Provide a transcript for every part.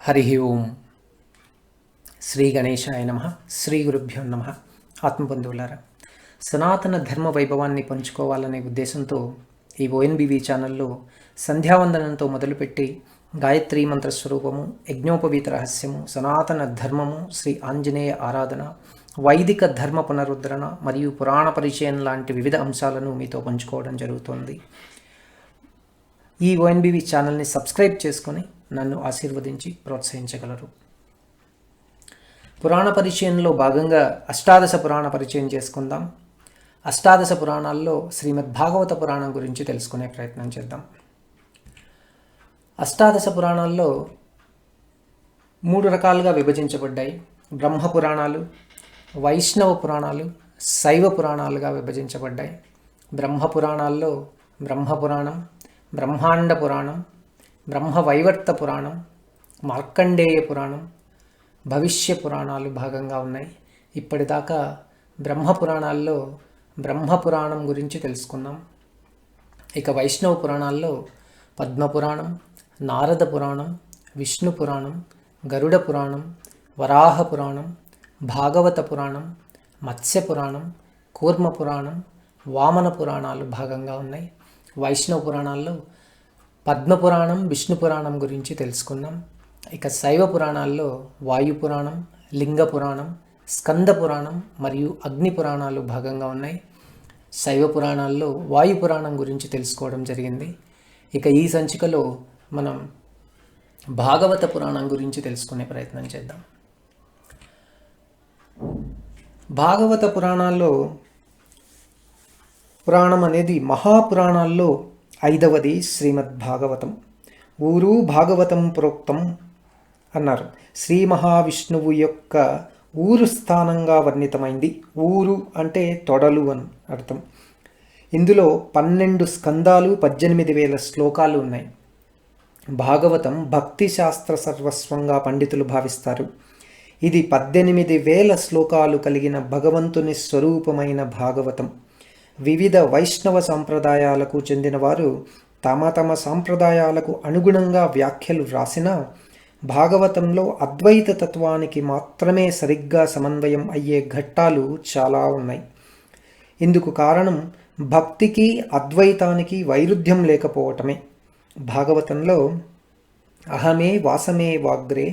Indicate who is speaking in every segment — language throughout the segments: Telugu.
Speaker 1: హరి ఓం. శ్రీ గణేశాయ నమః. శ్రీ గురుభ్యో నమః. ఆత్మబంధువులారా, సనాతన ధర్మ వైభవాన్ని పంచుకోవాలనే ఉద్దేశంతో ఈ ఓఎన్బివి ఛానల్లో సంధ్యావందనంతో మొదలుపెట్టి గాయత్రీ మంత్రస్వరూపము, యజ్ఞోపవీత రహస్యము, సనాతన ధర్మము, శ్రీ ఆంజనేయ ఆరాధన, వైదిక ధర్మ పునరుద్ధరణ మరియు పురాణ పరిచయం లాంటి వివిధ అంశాలను మీతో పంచుకోవడం జరుగుతోంది. ఈ ఓఎన్బివి ఛానల్ని సబ్స్క్రైబ్ చేసుకొని నన్ను ఆశీర్వదించి ప్రోత్సహించగలరు. పురాణ పరిచయంలో భాగంగా అష్టాదశ పురాణ పరిచయం చేసుకుందాం. అష్టాదశ పురాణాల్లో శ్రీమద్ భాగవత పురాణం గురించి తెలుసుకునే ప్రయత్నం చేద్దాం. అష్టాదశ పురాణాల్లో 3 రకాలుగా విభజించబడ్డాయి. బ్రహ్మ పురాణాలు, వైష్ణవ పురాణాలు, శైవ పురాణాలుగా విభజించబడ్డాయి. బ్రహ్మ పురాణాల్లో బ్రహ్మపురాణం, బ్రహ్మాండ పురాణం, బ్రహ్మవైవర్త పురాణం, మార్కండేయ పురాణం, భవిష్య పురాణాలు భాగంగా ఉన్నాయి. ఇప్పటిదాకా బ్రహ్మపురాణాల్లో బ్రహ్మపురాణం గురించి తెలుసుకున్నాం. ఇక వైష్ణవ పురాణాల్లో పద్మపురాణం, నారద పురాణం, విష్ణు పురాణం, గరుడ పురాణం, వరాహ పురాణం, భాగవత పురాణం, మత్స్య పురాణం, కూర్మ పురాణం, వామన పురాణాలు భాగంగా ఉన్నాయి. వైష్ణవ పురాణాల్లో పద్మపురాణం, విష్ణు పురాణం గురించి తెలుసుకున్నాం. ఇక శైవ పురాణాల్లో వాయు పురాణం, లింగ పురాణం, స్కంద పురాణం మరియు అగ్ని పురాణాలు భాగంగా ఉన్నాయి. శైవ పురాణాల్లో వాయు పురాణం గురించి తెలుసుకోవడం జరిగింది. ఇక ఈ సంచికలో మనం భాగవత పురాణం గురించి తెలుసుకునే ప్రయత్నం చేద్దాం. భాగవత పురాణం అనేది మహాపురాణాల్లో 5వది శ్రీమద్ భాగవతం. ఊరు భాగవతం ప్రోక్తం అన్నారు. శ్రీ మహావిష్ణువు యొక్క ఊరు స్థానంగా వర్ణితమైంది. ఊరు అంటే తొడలు అని అర్థం. ఇందులో 12 స్కందాలు, 18,000 శ్లోకాలు ఉన్నాయి. భాగవతం భక్తి శాస్త్ర సర్వస్వంగా పండితులు భావిస్తారు. ఇది 18,000 శ్లోకాలు కలిగిన భగవంతుని స్వరూపమైన భాగవతం. వివిధ వైష్ణవ సాంప్రదాయాలకు చెందినవారు తమ తమ సాంప్రదాయాలకు అనుగుణంగా వ్యాఖ్యలు వ్రాసినా భాగవతంలో అద్వైత తత్వానికి మాత్రమే సరిగ్గా సమన్వయం అయ్యే ఘట్టాలు చాలా ఉన్నాయి. ఇందుకు కారణం భక్తికి అద్వైతానికి వైరుధ్యం లేకపోవటమే. భాగవతంలో అహమే వాసమే వాగ్రే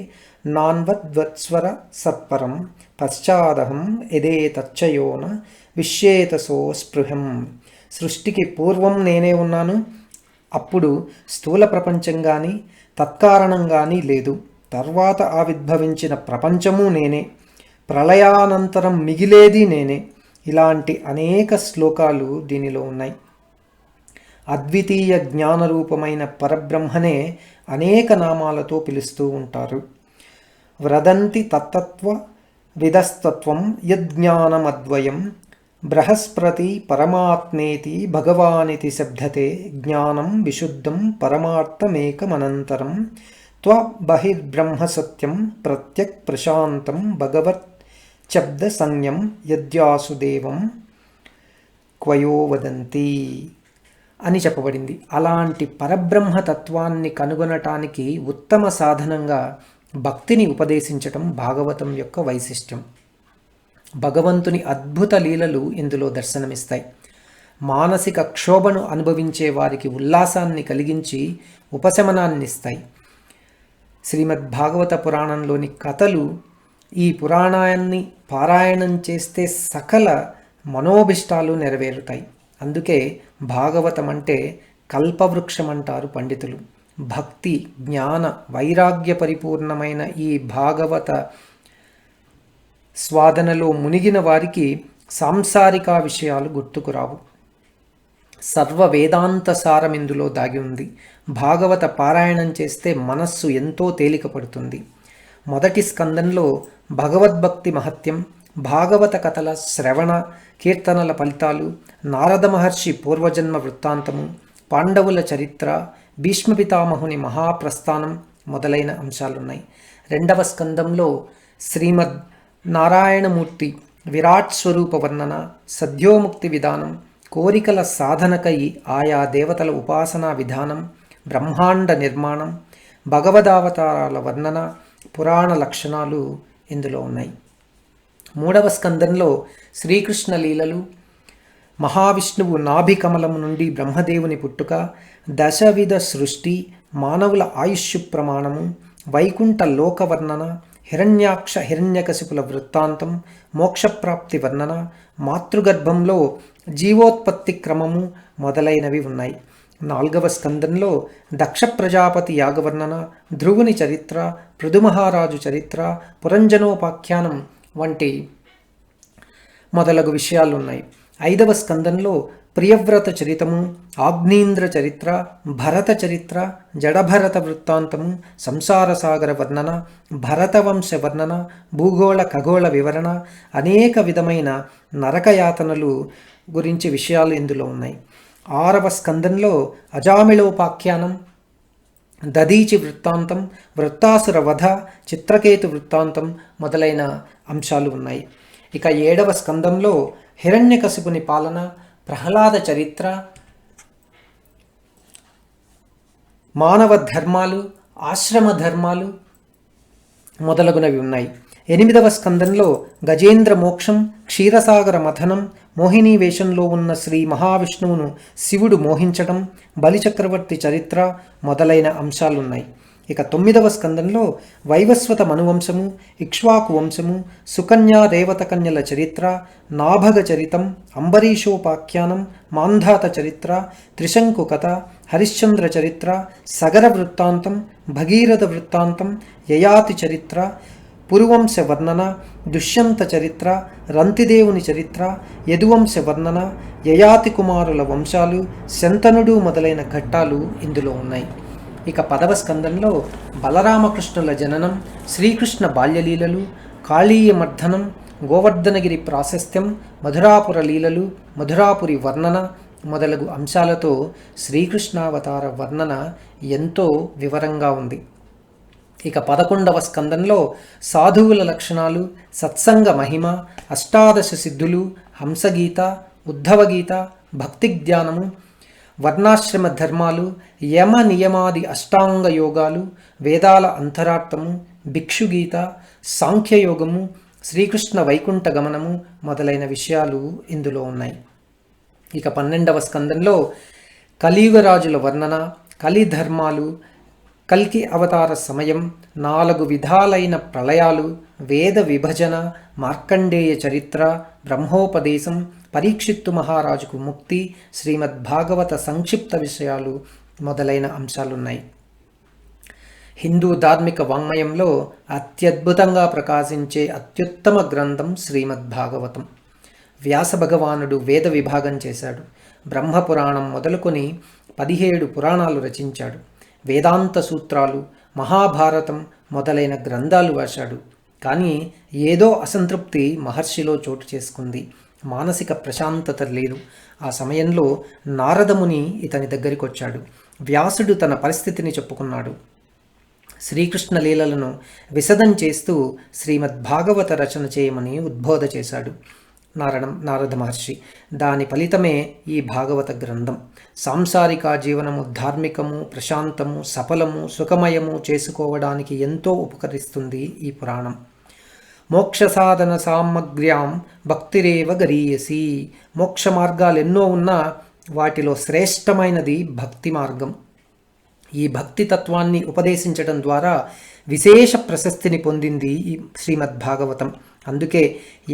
Speaker 1: నాన్వద్వత్స్వర సత్పరం పశ్చాదహం ఎదే తచ్చయోన విశ్యేతసో స్పృహం. సృష్టికి పూర్వం నేనే ఉన్నాను, అప్పుడు స్థూల ప్రపంచం కానీ తత్కారణం కానీ లేదు, తర్వాత ఆవిర్భవించిన ప్రపంచము నేనే, ప్రళయానంతరం మిగిలేది నేనే. ఇలాంటి అనేక శ్లోకాలు దీనిలో ఉన్నాయి. అద్వితీయ జ్ఞానరూపమైన పరబ్రహ్మనే అనేక నామాలతో పిలుస్తూ ఉంటారు. వ్రదంతి తత్తత్వ విదస్తత్వం యజ్ఞానమద్వయం బృహస్పతి పరమాత్మేతి భగవానితి శబ్దతే జ్ఞానం విశుద్ధం పరమార్థమేకమనంతరం త్వబహిర్బ్రహ్మ సత్యం ప్రత్యక్ ప్రశాంతం భగవత్ శబ్ద సంజ్ఞం యద్యాసుదేవం క్వయో వదంతి అని చెప్పబడింది. అలాంటి పరబ్రహ్మ తత్వాన్ని కనుగొనటానికి ఉత్తమ సాధనంగా భక్తిని ఉపదేశించటం భాగవతం యొక్క వైశిష్ట్యం. భగవంతుని అద్భుత లీలలు ఇందులో దర్శనమిస్తాయి. మానసిక క్షోభను అనుభవించే వారికి ఉల్లాసాన్ని కలిగించి ఉపశమనాన్నిస్తాయి. శ్రీమద్ భాగవత పురాణంలోని కథలు ఈ పురాణాన్ని పారాయణం చేస్తే సకల మనోభిష్టాలు నెరవేరుతాయి. అందుకే భాగవతం అంటే కల్పవృక్షం అంటారు పండితులు. భక్తి, జ్ఞాన, వైరాగ్య పరిపూర్ణమైన ఈ భాగవత స్వాదనలో మునిగిన వారికి సాంసారిక విషయాలు గుర్తుకురావు. సర్వ వేదాంత సారం ఇందులో దాగి ఉంది. భాగవత పారాయణం చేస్తే మనస్సు ఎంతో తేలిక పడుతుంది. మొదటి స్కందంలో భగవద్భక్తి మహత్యం, భాగవత కథల శ్రవణ కీర్తనల ఫలితాలు, నారద మహర్షి పూర్వజన్మ వృత్తాంతము, పాండవుల చరిత్ర, భీష్మ పితామహుని మహాప్రస్థానం మొదలైన అంశాలున్నాయి. 2వ స్కందంలో శ్రీమద్ నారాయణమూర్తి విరాట్ స్వరూప వర్ణన, సద్యోముక్తి విధానం, కోరికల సాధనకై ఆయా దేవతల ఉపాసనా విధానం, బ్రహ్మాండ నిర్మాణం, భగవదావతారాల వర్ణన, పురాణ లక్షణాలు ఇందులో ఉన్నాయి. 3వ స్కందంలో శ్రీకృష్ణ లీలలు, మహావిష్ణువు నాభి కమలము నుండి బ్రహ్మదేవుని పుట్టుక, దశవిధ సృష్టి, మానవుల ఆయుష్యు ప్రమాణము, వైకుంఠ లోకవర్ణన, హిరణ్యాక్ష హిరణ్యకశిపుల వృత్తాంతం, మోక్షప్రాప్తి వర్ణన, మాతృగర్భంలో జీవోత్పత్తి క్రమము మొదలైనవి ఉన్నాయి. 4వ స్కందంలో దక్ష ప్రజాపతి యాగవర్ణన, ధ్రువుని చరిత్ర, పృథుమహారాజు చరిత్ర, పురంజనోపాఖ్యానం వంటి మొదలగు విషయాలు ఉన్నాయి. 5వ స్కందంలో ప్రియవ్రత చరితము, ఆగ్నేంద్ర చరిత్ర, భరత చరిత్ర, జడభరత వృత్తాంతము, సంసార సాగర వర్ణన, భరతవంశ వర్ణన, భూగోళ ఖగోళ వివరణ, అనేక విధమైన నరకయాతనలు గురించి విషయాలు ఇందులో ఉన్నాయి. 6వ స్కందంలో అజామిళోపాఖ్యానం, దదీచి వృత్తాంతం, వృత్తాసుర వధ, చిత్రకేతు వృత్తాంతం మొదలైన అంశాలు ఉన్నాయి. ఇక 7వ స్కందంలో హిరణ్యకశిపుని పాలన, ప్రహ్లాద చరిత్ర, మానవ ధర్మాలు, ఆశ్రమ ధర్మాలు మొదలగునవి ఉన్నాయి. 8వ స్కందంలో గజేంద్ర మోక్షం, క్షీరసాగర మథనం, మోహిని వేషంలో ఉన్న శ్రీ మహావిష్ణువును శివుడు మోహించడం, బలిచక్రవర్తి చరిత్ర మొదలైన అంశాలున్నాయి. ఇక 9వ స్కందంలో వైవస్వత మనువంశము, ఇక్ష్వాకు వంశము, సుకన్య రేవత కన్యల చరిత్ర, నాభగ చరితం, అంబరీషోపాఖ్యానం, మాంధాత చరిత్ర, త్రిశంకు కథ, హరిశ్చంద్ర చరిత్ర, సగర వృత్తాంతం, భగీరథ వృత్తాంతం, యయాతి చరిత్ర, పురువంశ వర్ణన, దుష్యంత చరిత్ర, రంతిదేవుని చరిత్ర, యదువంశ వర్ణన, యయాతి కుమారుల వంశాలు, శంతనుడు మొదలైన ఘట్టాలు ఇందులో ఉన్నాయి. ఇక 10వ స్కందంలో బలరామకృష్ణుల జననం, శ్రీకృష్ణ బాల్యలీలలు, కాళీయ మర్దనం, గోవర్ధనగిరి ప్రాశస్త్యం, మధురాపుర లీలలు, మధురాపురి వర్ణన మొదలగు అంశాలతో శ్రీకృష్ణావతార వర్ణన ఎంతో వివరంగా ఉంది. ఇక 11వ స్కందంలో సాధువుల లక్షణాలు, సత్సంగ మహిమ, అష్టాదశ సిద్ధులు, హంసగీత, ఉద్ధవగీత, భక్తి జ్ఞానము, వర్ణాశ్రమ ధర్మాలు, యమ నియమాది అష్టాంగ యోగాలు, వేదాల అంతరార్థము, భిక్షుగీత, సాంఖ్యయోగము, శ్రీకృష్ణ వైకుంఠ గమనము మొదలైన విషయాలు ఇందులో ఉన్నాయి. ఇక 12వ స్కందంలో కలియుగరాజుల వర్ణన, కలిధర్మాలు, కల్కి అవతార సమయం, 4 విధాలైన ప్రళయాలు, వేద విభజన, మార్కండేయ చరిత్ర, బ్రహ్మోపదేశం, పరీక్షిత్తు మహారాజుకు ముక్తి, శ్రీమద్భాగవత సంక్షిప్త విషయాలు మొదలైన అంశాలున్నాయి. హిందూ ధార్మిక వాంగ్మయంలో అత్యద్భుతంగా ప్రకాశించే అత్యుత్తమ గ్రంథం శ్రీమద్భాగవతం. వ్యాస భగవానుడు వేద విభాగం చేశాడు. బ్రహ్మపురాణం మొదలుకొని 17 పురాణాలు రచించాడు. వేదాంత సూత్రాలు, మహాభారతం మొదలైన గ్రంథాలు రాశాడు. కానీ ఏదో అసంతృప్తి మహర్షిలో చోటు చేసుకుంది. మానసిక ప్రశాంతత లేదు. ఆ సమయంలో నారదముని ఇతని దగ్గరికి వచ్చాడు. వ్యాసుడు తన పరిస్థితిని చెప్పుకున్నాడు. శ్రీకృష్ణ లీలలను విశదం చేస్తూ శ్రీమద్భాగవత రచన చేయమని ఉద్బోధ చేశాడు నారద మహర్షి. దాని ఫలితమే ఈ భాగవత గ్రంథం. సాంసారిక జీవనము ధార్మికము, ప్రశాంతము, సఫలము, సుఖమయము చేసుకోవడానికి ఎంతో ఉపకరిస్తుంది ఈ పురాణం. మోక్ష సాధన సామగ్ర్యాం భక్తిరేవ గరీయసి. మోక్ష మార్గాలు ఎన్నో ఉన్నా వాటిలో శ్రేష్టమైనది భక్తి మార్గం. ఈ భక్తి తత్వాన్ని ఉపదేశించడం ద్వారా విశేష ప్రశస్తిని పొందింది ఈ శ్రీమద్భాగవతం. అందుకే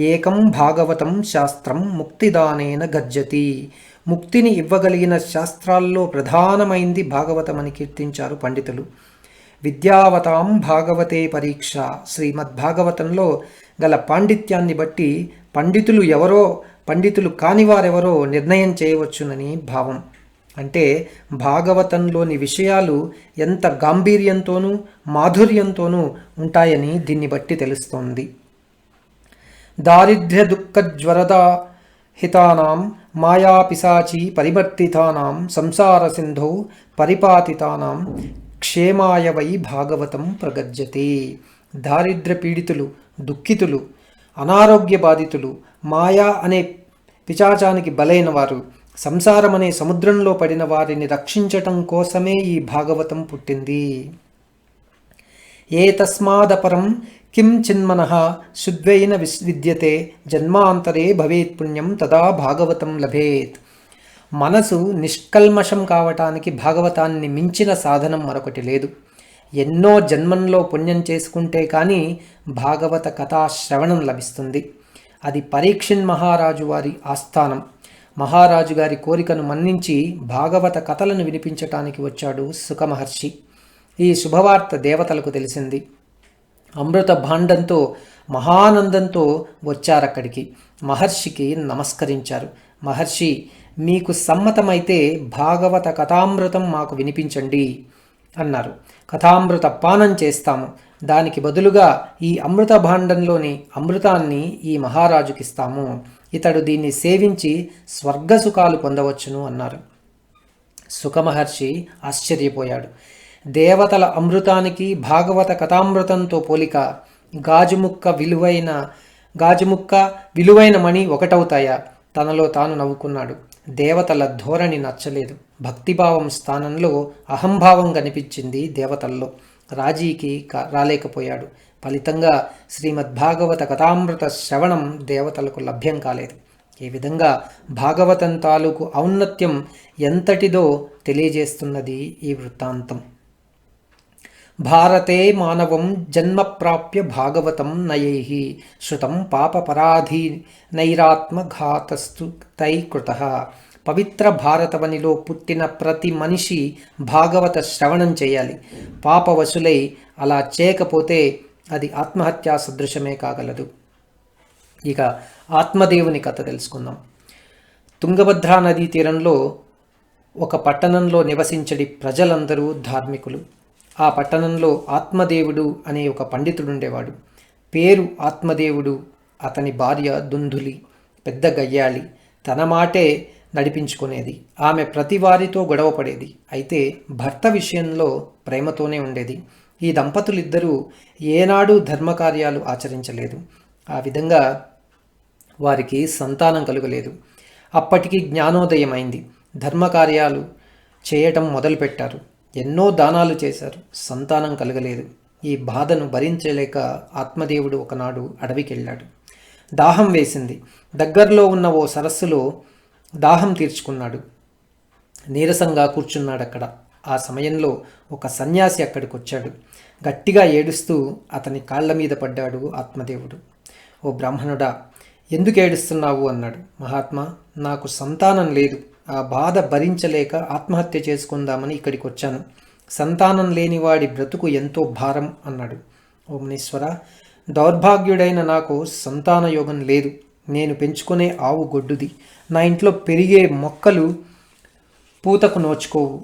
Speaker 1: ఏకం భాగవతం శాస్త్రం ముక్తిదానేన గజ్జతి. ముక్తిని ఇవ్వగలిగిన శాస్త్రాల్లో ప్రధానమైంది భాగవతం అని కీర్తించారు పండితులు. విద్యావతాం భాగవతే పరీక్ష. శ్రీమద్భాగవతంలో గల పాండిత్యాన్ని బట్టి పండితులు ఎవరో, పండితులు కానివారెవరో నిర్ణయం చేయవచ్చునని భావం. అంటే భాగవతంలోని విషయాలు ఎంత గాంభీర్యంతోనూ మాధుర్యంతోనూ ఉంటాయని దీన్ని బట్టి తెలుస్తోంది. దారిద్ర్య దుఃఖ జ్వరద హితానాం మాయాపిశాచి పరివర్తితానాం సంసార సింధౌ పరిపాతితానాం క్షేమాయ వై భాగవతం ప్రగజ్యతే. దారిద్ర్య పీడితులు, దుఃఖితులు, అనారోగ్య బాధితులు, మాయా అనే పిశాచానికి బలైన వారు, సంసారం అనే సముద్రంలో పడిన వారిని రక్షించటం కోసమే ఈ భాగవతం పుట్టింది. ఏతస్మాదపరం కిం చిన్మనః శుద్వేన విద్యతే జన్మాంతరే భవేత్ పుణ్యం తదా భాగవతం లభేత్. మనసు నిష్కల్మషం కావటానికి భాగవతాన్ని మించిన సాధనం మరొకటి లేదు. ఎన్నో జన్మంలో పుణ్యం చేసుకుంటే కానీ భాగవత కథా శ్రవణం లభిస్తుంది. అది పరీక్షిన్ మహారాజు వారి ఆస్థానం. మహారాజు గారి కోరికను మన్నించి భాగవత కథలను వినిపించటానికి వచ్చాడు సుఖమహర్షి. ఈ శుభవార్త దేవతలకు తెలిసింది. అమృత భాండంతో మహానందంతో వచ్చారక్కడికి. మహర్షికి నమస్కరించారు. మహర్షి, మీకు సమ్మతమైతే భాగవత కథామృతం మాకు వినిపించండి అన్నారు. కథామృత పానం చేస్తాము, దానికి బదులుగా ఈ అమృత భాండంలోని అమృతాన్ని ఈ మహారాజుకిస్తాము, ఇతడు దీన్ని సేవించి స్వర్గసుఖాలు పొందవచ్చును అన్నారు. సుఖమహర్షి ఆశ్చర్యపోయాడు. దేవతల అమృతానికి భాగవత కథామృతంతో పోలిక. గాజుముక్క విలువైన మణి ఒకటవుతాయా? తనలో తాను నవ్వుకున్నాడు. దేవతల ధోరణి నచ్చలేదు. భక్తిభావం స్థానంలో అహంభావం కనిపించింది దేవతల్లో. రాజీకి రాలేకపోయాడు. ఫలితంగా శ్రీమద్భాగవత కథామృత శ్రవణం దేవతలకు లభ్యం కాలేదు. ఈ విధంగా భాగవతం తాలూకు ఔన్నత్యం ఎంతటిదో తెలియజేస్తున్నది ఈ వృత్తాంతం. భారతే మానవం జన్మ ప్రాప్య భాగవతం నయైః శృతం పాపపరాధీ నైరాత్మఘాతస్తు తై కృతః. పవిత్ర భారతవనిలో పుట్టిన ప్రతి మనిషి భాగవత శ్రవణం చేయాలి. పాపవశులై అలా చేయకపోతే అది ఆత్మహత్యా సదృశమే కాగలదు. ఇక ఆత్మదేవుని కథ తెలుసుకుందాం. తుంగభద్రా నదీ తీరంలో ఒక పట్టణంలో నివసించడి ప్రజలందరూ ధార్మికులు. ఆ పట్టణంలో ఆత్మదేవుడు అనే ఒక పండితుడుండేవాడు. పేరు ఆత్మదేవుడు. అతని భార్య దుందులి, పెద్ద గయ్యాళి. తన మాటే నడిపించుకునేది. ఆమె ప్రతి వారితో గొడవ పడేది. అయితే భర్త విషయంలో ప్రేమతోనే ఉండేది. ఈ దంపతులిద్దరూ ఏనాడూ ధర్మకార్యాలు ఆచరించలేదు. ఆ విధంగా వారికి సంతానం కలుగలేదు. అప్పటికి జ్ఞానోదయమైంది. ధర్మకార్యాలు చేయటం మొదలుపెట్టారు. ఎన్నో దానాలు చేశారు. సంతానం కలగలేదు. ఈ బాధను భరించలేక ఆత్మదేవుడు ఒకనాడు అడవికెళ్ళాడు. దాహం వేసింది. దగ్గరలో ఉన్న ఓ సరస్సులో దాహం తీర్చుకున్నాడు. నీరసంగా కూర్చున్నాడక్కడ. ఆ సమయంలో ఒక సన్యాసి అక్కడికి వచ్చాడు. గట్టిగా ఏడుస్తూ అతని కాళ్ల మీద పడ్డాడు ఆత్మదేవుడు. ఓ బ్రాహ్మణుడా, ఎందుకు ఏడుస్తున్నావు అన్నాడు. మహాత్మా, నాకు సంతానం లేదు. ఆ బాధ భరించలేక ఆత్మహత్య చేసుకుందామని ఇక్కడికి వచ్చాను. సంతానం లేనివాడి బ్రతుకు ఎంతో భారం అన్నాడు. ఓ మునీశ్వర, దౌర్భాగ్యుడైన నాకు సంతాన యోగం లేదు. నేను పెంచుకునే ఆవు గొడ్డుది. నా ఇంట్లో పెరిగే మొక్కలు పూతకు నోచుకోవు.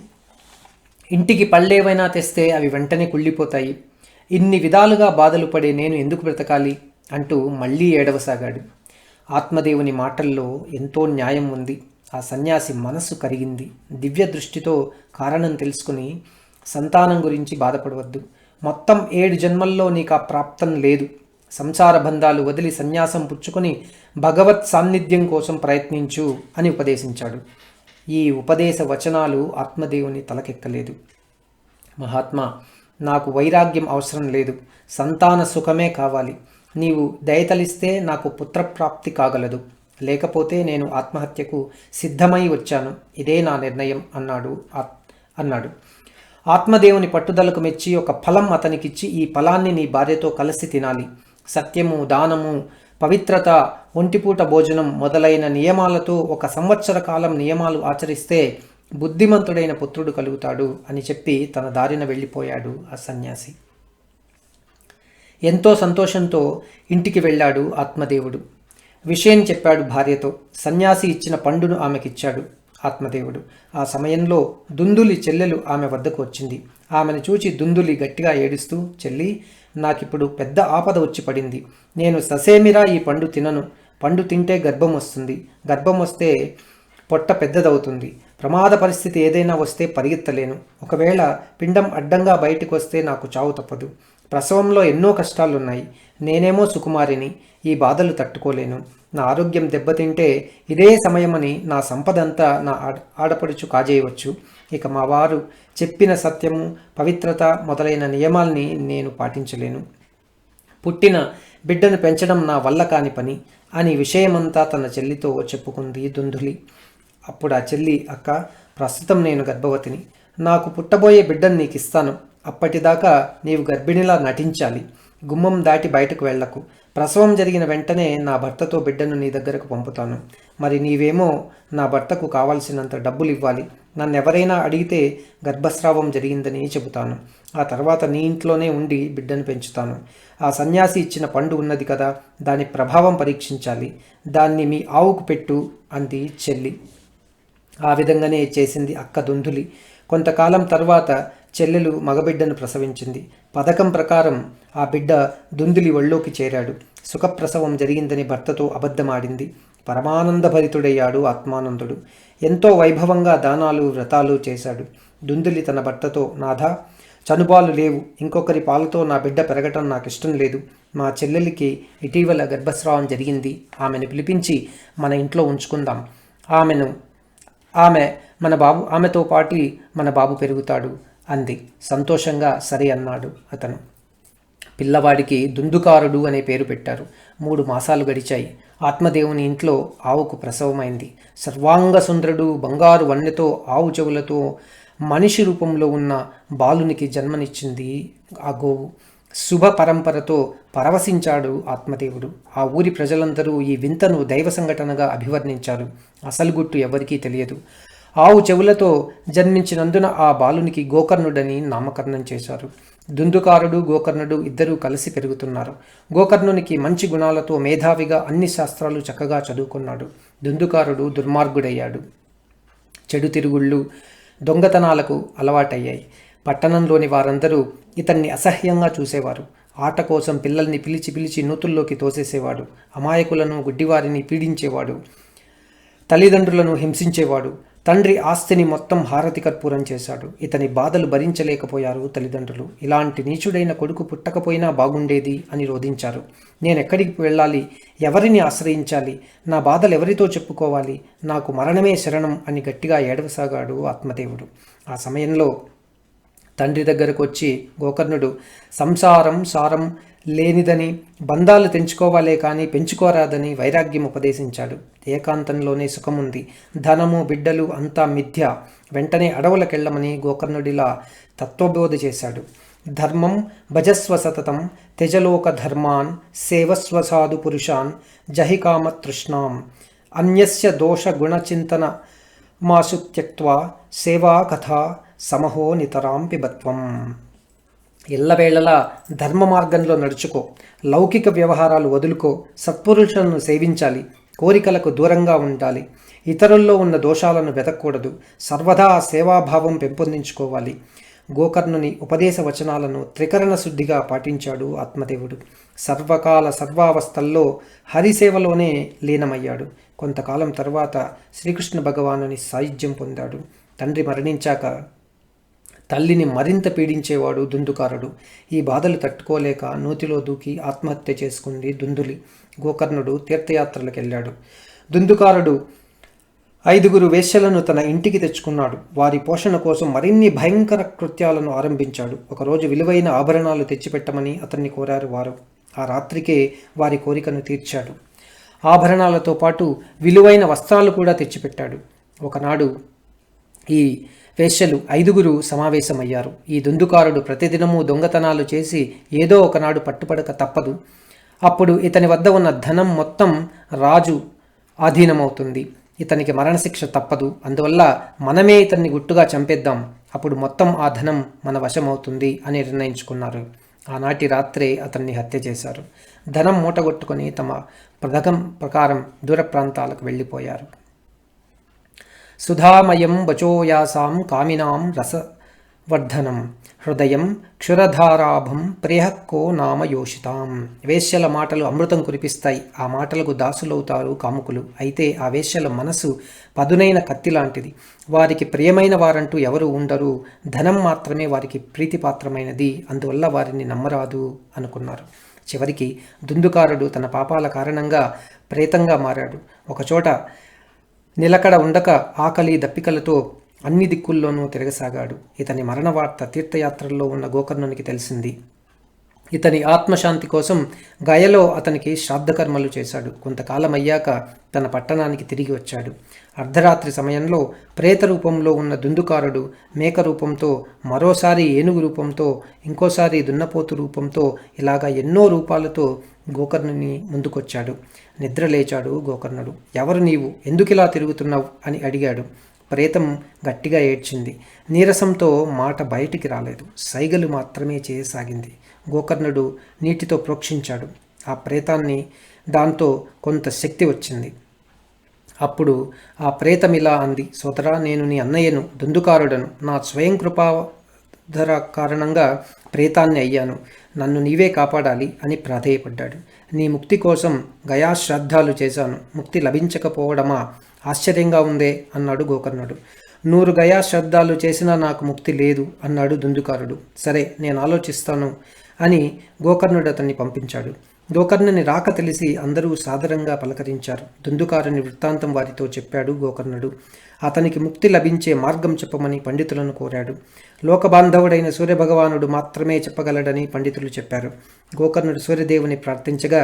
Speaker 1: ఇంటికి పళ్ళేవైనా తెస్తే అవి వెంటనే కుళ్ళిపోతాయి. ఇన్ని విధాలుగా బాధలు పడే నేను ఎందుకు బ్రతకాలి అంటూ మళ్ళీ ఏడవసాగాడు. ఆత్మదేవుని మాటల్లో ఎంతో న్యాయం ఉంది. ఆ సన్యాసి మనస్సు కరిగింది. దివ్య దృష్టితో కారణం తెలుసుకుని, సంతానం గురించి బాధపడవద్దు. మొత్తం 7 జన్మల్లో నీకు ఆ ప్రాప్తం లేదు. సంసార బంధాలు వదిలి సన్యాసం పుచ్చుకొని భగవత్ సాన్నిధ్యం కోసం ప్రయత్నించు అని ఉపదేశించాడు. ఈ ఉపదేశ వచనాలు ఆత్మదేవుని తలకెక్కలేదు. మహాత్మా, నాకు వైరాగ్యం అవసరం లేదు. సంతాన సుఖమే కావాలి. నీవు దయతలిస్తే నాకు పుత్రప్రాప్తి కాగలదు. లేకపోతే నేను ఆత్మహత్యకు సిద్ధమై వచ్చాను. ఇదే నా నిర్ణయం అన్నాడు. ఆత్మదేవుని పట్టుదలకు మెచ్చి ఒక ఫలం అతనికిచ్చి, ఈ ఫలాన్ని నీ భార్యతో కలిసి తినాలి. సత్యము, దానము, పవిత్రత, ఒంటిపూట భోజనం మొదలైన నియమాలతో 1 సంవత్సర కాలం నియమాలు ఆచరిస్తే బుద్ధిమంతుడైన పుత్రుడు కలుగుతాడు అని చెప్పి తన దారిన వెళ్ళిపోయాడు ఆ సన్యాసి. ఎంతో సంతోషంతో ఇంటికి వెళ్ళాడు ఆత్మదేవుడు. విషయం చెప్పాడు భార్యతో. సన్యాసి ఇచ్చిన పండును ఆమెకిచ్చాడు ఆత్మదేవుడు. ఆ సమయంలో దుందులి చెల్లెలు ఆమె వద్దకు వచ్చింది. ఆమెను చూచి దుందులి గట్టిగా ఏడుస్తూ, చెల్లి, నాకిప్పుడు పెద్ద ఆపద వచ్చి పడింది. నేను ససేమిరా ఈ పండు తినను. పండు తింటే గర్భం వస్తుంది. గర్భం వస్తే పొట్ట పెద్దదవుతుంది. ప్రమాద పరిస్థితి ఏదైనా వస్తే పరిగెత్తలేను. ఒకవేళ పిండం అడ్డంగా బయటకు వస్తే నాకు చావు తప్పదు. ప్రసవంలో ఎన్నో కష్టాలున్నాయి. నేనేమో సుకుమారిని, ఈ బాధలు తట్టుకోలేను. నా ఆరోగ్యం దెబ్బతింటే ఇదే సమయమని నా సంపదంతా నా ఆడపడుచు కాజేయవచ్చు. ఇక మా వారు చెప్పిన సత్యము, పవిత్రత మొదలైన నియమాల్ని నేను పాటించలేను. పుట్టిన బిడ్డను పెంచడం నా వల్ల కాని పని అని విషయమంతా తన చెల్లితో చెప్పుకుంది దుందులి. అప్పుడు ఆ చెల్లి, అక్క, ప్రస్తుతం నేను గర్భవతిని. నాకు పుట్టబోయే బిడ్డను నీకు ఇస్తాను. అప్పటిదాకా నీవు గర్భిణిలా నటించాలి. గుమ్మం దాటి బయటకు వెళ్లకు. ప్రసవం జరిగిన వెంటనే నా భర్తతో బిడ్డను నీ దగ్గరకు పంపుతాను. మరి నీవేమో నా భర్తకు కావాల్సినంత డబ్బులు ఇవ్వాలి. నన్నెవరైనా అడిగితే గర్భస్రావం జరిగిందని చెబుతాను. ఆ తర్వాత నీ ఇంట్లోనే ఉండి బిడ్డను పెంచుతాను. ఆ సన్యాసి ఇచ్చిన పండు ఉన్నది కదా, దాని ప్రభావం పరీక్షించాలి. దాన్ని మీ ఆవుకు పెట్టు అంది చెల్లి. ఆ విధంగానే చేసింది అక్క దుందులి. కొంతకాలం తర్వాత చెల్లెలు మగబిడ్డను ప్రసవించింది. పథకం ప్రకారం ఆ బిడ్డ దుందులి ఒళ్ళోకి చేరాడు. సుఖప్రసవం జరిగిందని భర్తతో అబద్ధమాడింది. పరమానందభరితుడయ్యాడు ఆత్మానందుడు. ఎంతో వైభవంగా దానాలు, వ్రతాలు చేశాడు. దుందులి తన భర్తతో, నాథా, చనుబాలు లేవు. ఇంకొకరి పాలతో నా బిడ్డ పెరగటం నాకు ఇష్టం లేదు. మా చెల్లెలికి ఇటీవల గర్భస్రావం జరిగింది. ఆమెను పిలిపించి మన ఇంట్లో ఉంచుకుందాం. ఆమెతో పాటు మన బాబు పెరుగుతాడు అంది. సంతోషంగా సరే అన్నాడు అతను. పిల్లవాడికి దుందుకారుడు అనే పేరు పెట్టారు. 3 మాసాలు గడిచాయి. ఆత్మదేవుని ఇంట్లో ఆవుకు ప్రసవమైంది. సర్వాంగ సుందరుడు, బంగారు వన్నెతో, ఆవు చెవులతో, మనిషి రూపంలో ఉన్న బాలునికి జన్మనిచ్చింది ఆ గోవు. శుభ పరంపరతో పరవశించాడు ఆత్మదేవుడు. ఆ ఊరి ప్రజలందరూ ఈ వింతను దైవ సంఘటనగా అభివర్ణించారు. అసలు గుట్టు ఎవరికీ తెలియదు. ఆవు చెవులతో జన్మించినందున ఆ బాలునికి గోకర్ణుడని నామకరణం చేశారు. దుందుకారుడు, గోకర్ణుడు ఇద్దరూ కలిసి పెరుగుతున్నారు. గోకర్ణునికి మంచి గుణాలతో మేధావిగా అన్ని శాస్త్రాలు చక్కగా చదువుకున్నాడు. దుందుకారుడు దుర్మార్గుడయ్యాడు. చెడు తిరుగుళ్ళు, దొంగతనాలకు అలవాటయ్యాయి. పట్టణంలోని వారందరూ ఇతన్ని అసహ్యంగా చూసేవారు. ఆట కోసం పిల్లల్ని పిలిచి పిలిచి నూతుల్లోకి తోసేసేవాడు. అమాయకులను, గుడ్డివారిని పీడించేవాడు. తల్లిదండ్రులను హింసించేవాడు. తండ్రి ఆస్తిని మొత్తం హారతి కర్పూరం చేశాడు. ఇతని బాధలు భరించలేకపోయారు తల్లిదండ్రులు. ఇలాంటి నీచుడైన కొడుకు పుట్టకపోయినా బాగుండేది అని రోధించారు. నేనెక్కడికి వెళ్ళాలి? ఎవరిని ఆశ్రయించాలి? నా బాధలు ఎవరితో చెప్పుకోవాలి? నాకు మరణమే శరణం అని గట్టిగా ఏడవసాగాడు ఆత్మదేవుడు. ఆ సమయంలో తండ్రి దగ్గరకు వచ్చి గోకర్ణుడు సంసారం సారం లేనిదని, బంధాలు తెంచుకోవాలే కానీ పెంచుకోరాదని వైరాగ్యం ఉపదేశించాడు. ఏకాంతంలోనే సుఖముంది, ధనము, బిడ్డలు అంతా మిథ్య. వెంటనే అడవులకెళ్ళమని గోకర్ణుడిలా తత్వబోధ చేశాడు. ధర్మం భజస్వ సతతం, త్యజలోక ధర్మాన్, సేవస్వ సాధు పురుషాన్, జహికామ తృష్ణాం, అన్యస్య దోష గుణచింతన మాసు త్యక్త్వా, సేవా కథా సమహో నితరాం పిబత్వం. ఎల్లవేళలా ధర్మ మార్గంలో నడుచుకో, లౌకిక వ్యవహారాలు వదులుకో, సత్పురుషులను సేవించాలి, కోరికలకు దూరంగా ఉండాలి, ఇతరుల్లో ఉన్న దోషాలను వెతకూడదు, సర్వదా సేవాభావం పెంపొందించుకోవాలి. గోకర్ణుని ఉపదేశ వచనాలను త్రికరణ శుద్ధిగా పాటించాడు ఆత్మదేవుడు. సర్వకాల సర్వావస్థల్లో హరిసేవలోనే లీనమయ్యాడు. కొంతకాలం తర్వాత శ్రీకృష్ణ భగవానుని సాయుధ్యం పొందాడు. తండ్రి మరణించాక తల్లిని మరింత పీడించేవాడు దుందుకారుడు. ఈ బాధలు తట్టుకోలేక నూతిలో దూకి ఆత్మహత్య చేసుకుంది దుందులి. గోకర్ణుడు తీర్థయాత్రలకు వెళ్ళాడు. దుందుకారుడు 5 వేశ్యలను తన ఇంటికి తెచ్చుకున్నాడు. వారి పోషణ కోసం మరిన్ని భయంకర కృత్యాలను ఆరంభించాడు. ఒకరోజు విలువైన ఆభరణాలు తెచ్చిపెట్టమని అతన్ని కోరారు వారు. ఆ రాత్రికే వారి కోరికను తీర్చాడు. ఆభరణాలతో పాటు విలువైన వస్త్రాలు కూడా తెచ్చిపెట్టాడు. ఒకనాడు ఈ వేశ్యలు 5 సమావేశమయ్యారు. ఈ దుందుకారుడు ప్రతిదినము దొంగతనాలు చేసి ఏదో ఒకనాడు పట్టుపడక తప్పదు. అప్పుడు ఇతని వద్ద ఉన్న ధనం మొత్తం రాజు ఆధీనమవుతుంది. ఇతనికి మరణశిక్ష తప్పదు. అందువల్ల మనమే ఇతన్ని గుట్టుగా చంపేద్దాం. అప్పుడు మొత్తం ఆ ధనం మన వశమవుతుంది అని నిర్ణయించుకున్నారు. ఆనాటి రాత్రే అతన్ని హత్య చేశారు. ధనం మూటగొట్టుకొని తమ పథకం ప్రకారం దూర ప్రాంతాలకు వెళ్ళిపోయారు. సుధామయం వచోయాసాం కామినాం రసవర్ధనం, హృదయం క్షురధారాభం ప్రియహక్కో నామ యోషితాం. వేశ్యల మాటలు అమృతం కురిపిస్తాయి. ఆ మాటలకు దాసులవుతారు కాముకులు. అయితే ఆ వేశ్యల మనసు పదునైన కత్తి లాంటిది. వారికి ప్రియమైన వారంటూ ఎవరు ఉండరు. ధనం మాత్రమే వారికి ప్రీతిపాత్రమైనది. అందువల్ల వారిని నమ్మరాదు అనుకున్నారు. చివరికి దుందుకారుడు తన పాపాల కారణంగా ప్రేతంగా మారాడు. ఒకచోట నిలకడ ఉండక ఆకలి దప్పికలతో అన్ని దిక్కుల్లోనూ తిరగసాగాడు. ఇతని మరణ వార్త తీర్థయాత్రల్లో ఉన్న గోకర్ణునికి తెలిసింది. ఇతని ఆత్మశాంతి కోసం గయలో అతనికి శ్రాద్ధకర్మలు చేశాడు. కొంతకాలం అయ్యాక తన పట్టణానికి తిరిగి వచ్చాడు. అర్ధరాత్రి సమయంలో ప్రేత రూపంలో ఉన్న దుందుకారుడు మేక రూపంతో, మరోసారి ఏనుగు రూపంతో, ఇంకోసారి దున్నపోతు రూపంతో, ఇలాగా ఎన్నో రూపాలతో గోకర్ణుని ముందుకొచ్చాడు. నిద్ర లేచాడు గోకర్ణుడు. ఎవరు నీవు? ఎందుకిలా తిరుగుతున్నావు అని అడిగాడు. ప్రేతం గట్టిగా ఏడ్చింది. నీరసంతో మాట బయటికి రాలేదు. సైగలు మాత్రమే చేయసాగింది. గోకర్ణుడు నీటితో ప్రోక్షించాడు ఆ ప్రేతాన్ని. దాంతో కొంత శక్తి వచ్చింది. అప్పుడు ఆ ప్రేతమిలా అంది, సోదరా, నేను నీ అన్నయ్యను, దుందుకారుడను. నా స్వయం కృపాధర కారణంగా ప్రేతాన్ని అయ్యాను. నన్ను నీవే కాపాడాలి అని ప్రాధేయపడ్డాడు. నీ ముక్తి కోసం గయా శ్రాద్ధాలు చేశాను. ముక్తి లభించకపోవడమా? ఆశ్చర్యంగా ఉందే అన్నాడు గోకర్ణుడు. 100 గయా శ్రాద్ధాలు చేసినా నాకు ముక్తి లేదు అన్నాడు దుందుకారుడు. సరే, నేను ఆలోచిస్తాను అని గోకర్ణుడు అతన్ని పంపించాడు. గోకర్ణుని రాక తెలిసి అందరూ సాదరంగా పలకరించారు. దుందుకారుని వృత్తాంతం వారితో చెప్పాడు గోకర్ణుడు. అతనికి ముక్తి లభించే మార్గం చెప్పమని పండితులను కోరాడు. లోకబాంధవుడైన సూర్యభగవానుడు మాత్రమే చెప్పగలడని పండితులు చెప్పారు. గోకర్ణుడు సూర్యదేవుని ప్రార్థించగా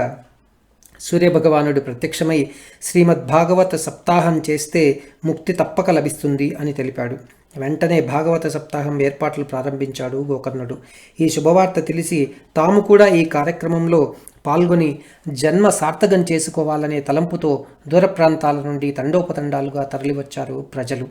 Speaker 1: సూర్యభగవానుడు ప్రత్యక్షమై శ్రీమద్భాగవత సప్తాహం చేస్తే ముక్తి తప్పక లభిస్తుంది అని తెలిపాడు. వెంటనే భాగవత సప్తాహం ఏర్పాట్లు ప్రారంభించాడు గోకర్ణుడు. ఈ శుభవార్త తెలిసి తాము కూడా ఈ కార్యక్రమంలో పాల్గొని జన్మ సార్థకం చేసుకోవాలనే తలంపుతో దూర ప్రాంతాల నుండి తండోపతండాలుగా తరలివచ్చారు ప్రజలు.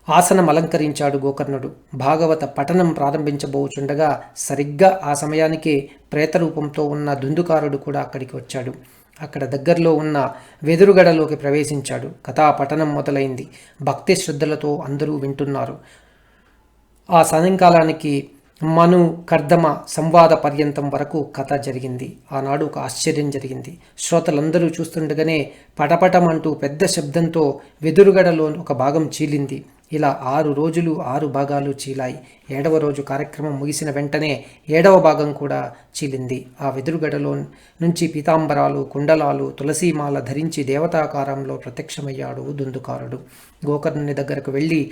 Speaker 1: ఆసనం అలంకరించాడు గోకర్ణుడు. భాగవత పఠనం ప్రారంభించబోచుండగా సరిగ్గా ఆ సమయానికి ప్రేతరూపంతో ఉన్న దుందుకారుడు కూడా అక్కడికి వచ్చాడు. అక్కడ దగ్గరలో ఉన్న వెదురుగడలోకి ప్రవేశించాడు. కథా పఠనం మొదలైంది. భక్తి శ్రద్ధలతో అందరూ వింటున్నారు. ఆ సాయంకాలానికి మను కర్దమ సంవాద పర్యంతం వరకు కథ జరిగింది. ఆనాడు ఒక ఆశ్చర్యం జరిగింది. శ్రోతలందరూ చూస్తుండగానే పటపటమంటూ పెద్ద శబ్దంతో వెదురుగడలో ఒక భాగం చీలింది. ఇలా 6 రోజులు 6 భాగాలు చీలాయి. 7వ రోజు కార్యక్రమం ముగిసిన వెంటనే 7వ భాగం కూడా చీలింది. ఆ వెదురుగడలో నుంచి పీతాంబరాలు, కుండలాలు, తులసీమాల ధరించి దేవతాకారంలో ప్రత్యక్షమయ్యాడు దుందుకారుడు. గోకర్ణుని దగ్గరకు వెళ్ళి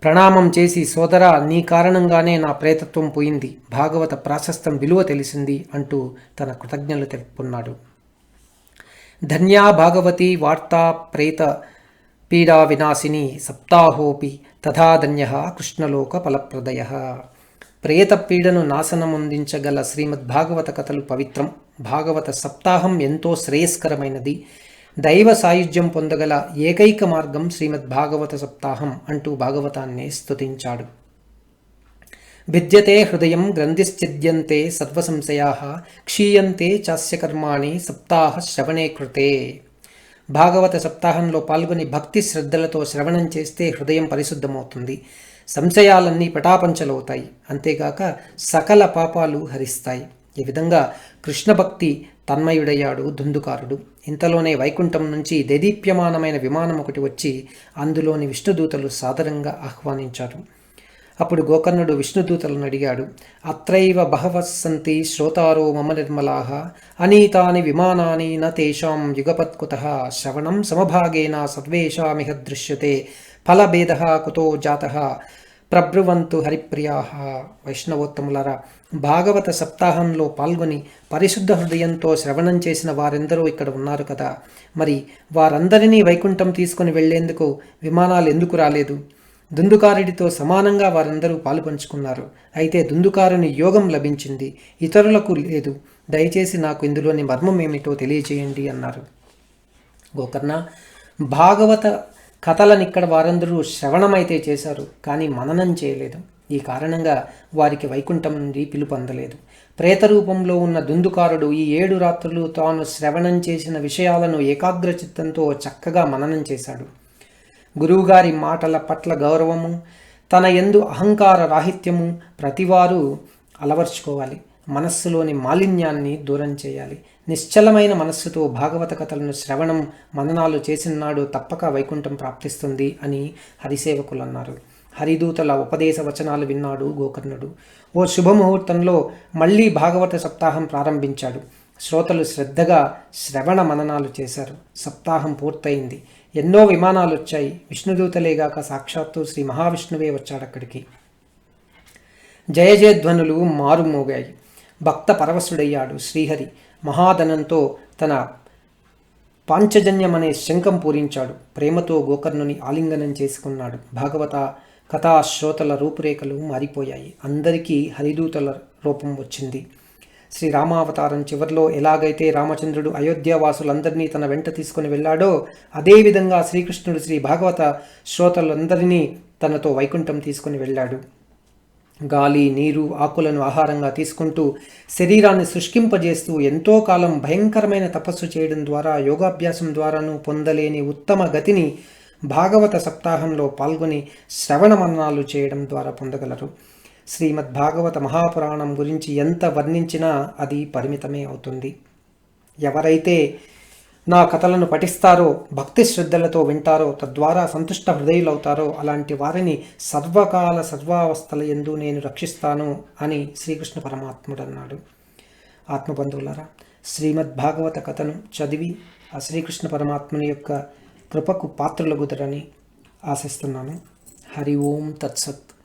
Speaker 1: ప్రణామం చేసి, సోదరా, నీ కారణంగానే నా ప్రేతత్వం పోయింది. భాగవత ప్రాశస్తం విలువ తెలిసింది అంటూ తన కృతజ్ఞతలు తెలుపుకున్నాడు. ధన్యా భాగవతి వార్తా ప్రేత పీడా వినాశిని సప్తాహోపి తథాధన్య కృష్ణలోక ఫలప్రదయ. ప్రేత పీడను నాశనమొందించగల శ్రీమద్భాగవత కథలు పవిత్రం. భాగవత సప్తాహం ఎంతో శ్రేయస్కరమైనది. దైవ సాయుధ్యం పొందగల ఏకైక మార్గం శ్రీమద్భాగవత సప్తాహం అంటూ భాగవతాన్ని స్తుతించాడు. భిద్యతే హృదయం గ్రంథిశ్చిద్యంతే సర్వసంశయాః క్షీయంతే చాస్య కర్మాణి సప్తాహ శ్రవణే కృతే. భాగవత సప్తాహంలో పాల్గొని భక్తి శ్రద్ధలతో శ్రవణం చేస్తే హృదయం పరిశుద్ధమవుతుంది. సంశయాలన్నీ పటాపంచలవుతాయి. అంతేగాక సకల పాపాలు హరిస్తాయి. ఈ విధంగా కృష్ణ భక్తి తన్మయుడయ్యాడు దుందుకారుడు. ఇంతలోనే వైకుంఠం నుంచి దేదీప్యమానమైన విమానం ఒకటి వచ్చి అందులోని విష్ణుదూతలు సాదరంగా ఆహ్వానించారు. అప్పుడు గోకర్ణుడు విష్ణుదూతలను అడిగాడు. అత్రైవ బహవస్సంతి శ్రోతారో మమ నిర్మలాః అనీతాని విమానాని న తేషాం యుగపత్కుతః శ్రవణం సమభాగేన సర్వేషామిహ దృశ్యతే ఫలభేదః కుతో జాతః ప్రబ్రువంతు హరిప్రియాః. వైష్ణవోత్తములారా, భాగవత సప్తాహంలో పాల్గొని పరిశుద్ధ హృదయంతో శ్రవణం చేసిన వారెందరూ ఇక్కడ ఉన్నారు కదా. మరి వారందరినీ వైకుంఠం తీసుకుని వెళ్లేందుకు విమానాలు ఎందుకు రాలేదు? దుందుకారుడితో సమానంగా వారందరూ పాలుపంచుకున్నారు. అయితే దుందుకారుని యోగం లభించింది, ఇతరులకు లేదు. దయచేసి నాకు ఇందులోని మర్మం ఏమిటో తెలియచేయండి అన్నారు. గోకర్ణ, భాగవత కథలనిక్కడ వారందరూ శ్రవణమైతే చేశారు, కానీ మననం చేయలేదు. ఈ కారణంగా వారికి వైకుంఠం నుండి పిలుపు అందలేదు. ప్రేతరూపంలో ఉన్న దుందుకారుడు ఈ 7 రాత్రులు తాను శ్రవణం చేసిన విషయాలను ఏకాగ్రచిత్తంతో చక్కగా మననం చేశాడు. గురువుగారి మాటల పట్ల గౌరవము, తన యందు అహంకార రాహిత్యము ప్రతివారు అలవర్చుకోవాలి. మనస్సులోని మాలిన్యాన్ని దూరం చేయాలి. నిశ్చలమైన మనస్సుతో భాగవత కథలను శ్రవణం మననాలు చేసినాడు తప్పక వైకుంఠం ప్రాప్తిస్తుంది అని హరిసేవకులు అన్నారు. హరిదూతల ఉపదేశ వచనాలు విన్నాడు గోకర్ణుడు. ఓ శుభముహూర్తంలో మళ్ళీ భాగవత సప్తాహం ప్రారంభించాడు. శ్రోతలు శ్రద్ధగా శ్రవణ మననాలు చేశారు. సప్తాహం పూర్తయింది. ఎన్నో విమానాలు వచ్చాయి. విష్ణుదూతలేగాక సాక్షాత్తు శ్రీ మహావిష్ణువే వచ్చాడక్కడికి. జయ జయధ్వనులు మారుమోగాయి. భక్త పరవశుడయ్యాడు శ్రీహరి. మహాధనంతో తన పాంచజన్యమనే శంఖం పూరించాడు. ప్రేమతో గోకర్ణుని ఆలింగనం చేసుకున్నాడు. భాగవత కథా శ్రోతల రూపురేఖలు మారిపోయాయి. అందరికీ హరిదూతల రూపం వచ్చింది. శ్రీరామావతారం చివరిలో ఎలాగైతే రామచంద్రుడు అయోధ్యావాసులందరినీ తన వెంట తీసుకుని వెళ్ళాడో అదేవిధంగా శ్రీకృష్ణుడు శ్రీ భాగవత శ్రోతలందరినీ తనతో వైకుంఠం తీసుకుని వెళ్ళాడు. గాలి, నీరు, ఆకులను ఆహారంగా తీసుకుంటూ శరీరాన్ని శుష్కింపజేస్తూ ఎంతో కాలం భయంకరమైన తపస్సు చేయడం ద్వారా, యోగాభ్యాసం ద్వారాను పొందలేని ఉత్తమ గతిని భాగవత సప్తాహంలో పాల్గొని శ్రవణ మననాలు చేయడం ద్వారా పొందగలరు. శ్రీమద్ భాగవత మహాపురాణం గురించి ఎంత వర్ణించినా అది పరిమితమే అవుతుంది. ఎవరైతే నా కథలను పఠిస్తారో, భక్తి శ్రద్ధలతో వింటారో, తద్వారా సంతుష్ట హృదయులవుతారో అలాంటి వారిని సర్వకాల సర్వావస్థల యందు నేను రక్షిస్తాను అని శ్రీకృష్ణ పరమాత్ముడు అన్నాడు. ఆత్మబంధువులారా, శ్రీమద్ భాగవత కథను చదివి ఆ శ్రీకృష్ణ పరమాత్ముని యొక్క కృపకు పాత్రులగుదరని ఆశిస్తున్నాను. హరి ఓం తత్సత్.